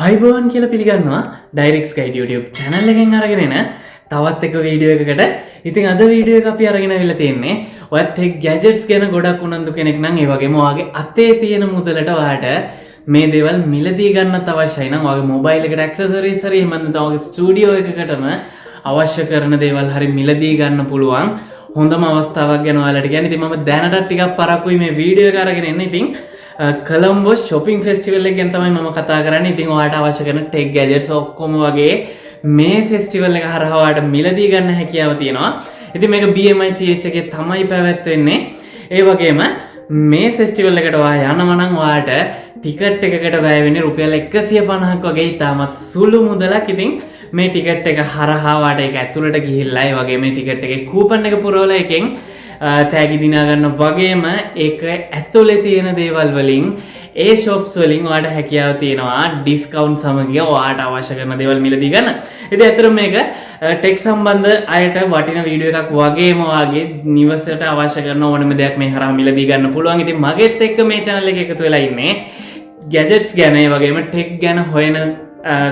අයිබෝන් කියලා පිළිගන්නවා ඩයිරෙක්ට්ස් ගයිඩ් YouTube channel එකෙන් අරගෙන එන තවත් එක වීඩියෝ එකකට. ඉතින් අද වීඩියෝ එක අපි අරගෙන අවිල්ලා තියෙන්නේ ඔයත් tech gadgets ගැන ගොඩක් උනන්දු කෙනෙක් නම් ඒ වගේම ඔයාගේ අතේ තියෙන මුදලට ඔයාට මේ දේවල් මිලදී ගන්නත් අවශ්‍යයි නම් ඔයාගේ මොබයිල් එකට accessories හරි එහෙම නැත්නම් ඔයාගේ ස්ටුඩියෝ එකකටම අවශ්‍ය කරන දේවල් හරි මිලදී ගන්න පුළුවන් හොඳම අවස්ථාවක් ගැන ඔයාලට කියන්නේ. ඉතින් මම දැනටත් ටිකක් පරක්කුයි මේ වීඩියෝ එක අරගෙන එන්නේ. ඉතින් කොළඹ shopping festival එක ගැන තමයි මම කතා කරන්නේ. ඉතින් ඔයාලට අවශ්‍ය කරන tech gadgets ඔක්කොම වගේ මේ festival එක හරහා ඔයාලට මිලදී ගන්න හැකියාව තියෙනවා. ඉතින් මේක BMICH එකේ තමයි පැවැත්වෙන්නේ. ඒ වගේම මේ festival එකට ඔයා යනවා නම් ඔයාලට ටිකට් එකකට වැය වෙන්නේ රුපියල් 150ක් වගේ ඉතාමත් සුළු මුදලක්. ඉතින් මේ ටිකට් එක හරහා ඔයාලට ඒක ඇතුළට ගිහිල්ලා ඒ වගේ මේ ටිකට් එකේ කූපන් එක පුරවලා එකෙන් තෑගි දිනා ගන්න වගේම ඒක ඇතුලේ තියෙන දේවල් වලින් ඒ shops වලින් ඔයාලට හැකියාව තියෙනවා ඩිස්කවුන්ට් සමගිය ඔයාලට අවශ්‍ය කරන දේවල් මිලදී ගන්න. ඉතින් ඇත්තටම මේක ටෙක් සම්බන්ධ අයට වටින වීඩියෝ එකක් වගේම ඔයාගේ නිවසට අවශ්‍ය කරන ඕනම දෙයක් මේ හරහා මිලදී ගන්න පුළුවන්. ඉතින් මගෙත් එක්ක මේ channel එකේ එකතු වෙලා ඉන්නේ gadgets ගැන ඒ වගේම ටෙක් ගැන හොයන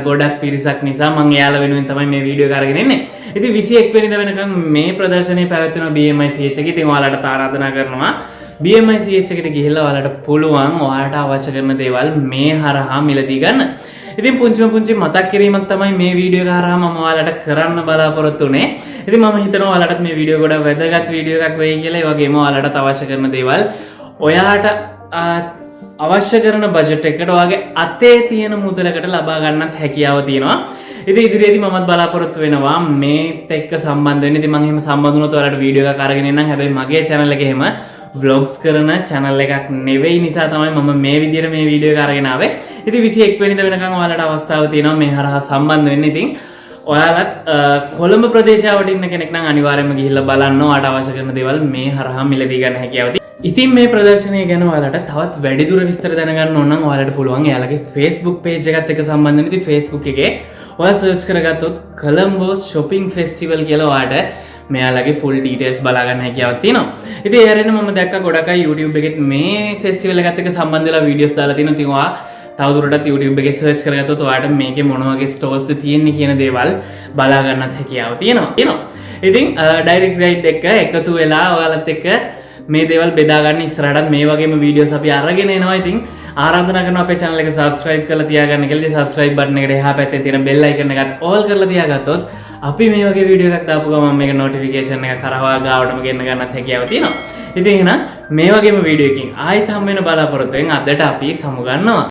ගොඩක් පිරිසක් නිසා මම එයාලා වෙනුවෙන් තමයි මේ වීඩියෝ එක අරගෙන එන්නේ. ඉතින් 21 වෙනිදා වෙනකම් මේ ප්‍රදර්ශනය පැවැත්වෙන BMICH එකේ. ඉතින් ඔයාලට ආරාධනා කරනවා BMICH එකට ගිහිල්ලා ඔයාලට පුළුවන් ඔයාලට අවශ්‍ය කරන දේවල් මේ හරහා මිලදී ගන්න. ඉතින් පුංචි මතක් කිරීමක් තමයි මේ වීඩියෝ එක හරහා මම ඔයාලට කරන්න බලාපොරොත්තු වෙන්නේ. ඉතින් මම හිතනවා ඔයාලට මේ වීඩියෝ ගොඩක් වැදගත් වීඩියෝ එකක් වෙයි කියලා. ඒ වගේම ඔයාලට අවශ්‍ය කරන දේවල් ඔයාට අවශ්‍ය කරන බජට් එකට ඔයාගේ අතේ තියෙන මුදලකට ලබා ගන්නත් හැකියාව තියෙනවා. ඉතින් ඉදිරියේදී මමත් බලාපොරොත්තු වෙනවා මේත් එක්ක සම්බන්ධ වෙන්න. ඉතින් මම එහෙම සම්බන්ධ වුණොත් ඔයාලට වීඩියෝ එකක් අරගෙන එන්නම්. හැබැයි මගේ channel එකේ එහෙම vlogs කරන channel එකක් නෙවෙයි නිසා තමයි මම මේ විදිහට මේ වීඩියෝ එක අරගෙන ආවේ. ඉතින් 21 වෙනිදා වෙනකන් ඔයාලට අවස්ථාව තියෙනවා මේ හරහා සම්බන්ධ වෙන්න. ඉතින් ඔයාලත් කොළඹ ප්‍රදේශයට ඉන්න කෙනෙක් නම් අනිවාර්යයෙන්ම ගිහිල්ලා බලන්න. ඔයාලට අවශ්‍ය කරන දේවල් මේ හරහා මිලදී ගන්න හැකියාව තියෙනවා. ඉතින් මේ ප්‍රදර්ශනය ගැන ඔයාලට තවත් වැඩිදුර විස්තර දැනගන්න ඕන නම් ඔයාලට පුළුවන් එයාලගේ Facebook page එකත් එක්ක සම්බන්ධ වෙන්න. ඉතින් Facebook එකේ ඔයා search කරගත්තොත් කොළඹ shopping festival කියලා ඔයාලට මෙයාලගේ full details බලා ගන්න හැකියාවක් තියෙනවා. ඉතින් ඒ හැරෙන්න මම දැක්ක ගොඩක් අය YouTube එකෙත් මේ festival එකත් එක්ක සම්බන්ධ වෙලා videos දාලා තිනවා. ඉතින් ඔයා තවදුරටත් YouTube එකේ search කරගත්තොත් ඔයාලට මේකේ මොන වගේ stalls ද තියෙන්නේ කියන දේවල් බලා ගන්නත් හැකියාව තියෙනවා. ඉතින් direct guide එක එකතු වෙලා ඔයාලත් එක්ක මේ දේවල් බෙදා ගන්න ඉස්සරහට මේ වගේම වීඩියෝස් අපි අරගෙන එනවා. ඉතින් ආරාධනා කරනවා අපේ channel එක subscribe කරලා තියාගන්න කියලා. ඉතින් subscribe button එකට එහා පැත්තේ තියෙන bell icon එකත් all කරලා තියාගත්තොත් අපි මේ වගේ වීඩියෝ එකක් දාපු ගමන් මේක notification එක කරහවා ගාවටම ගෙන්න ගන්නත් හැකියාව තියෙනවා. ඉතින් එහෙනම් මේ වගේම වීඩියෝ එකකින් ආයෙත් හම්බ වෙන බලාපොරොත්තුෙන් අදට අපි සමු ගන්නවා.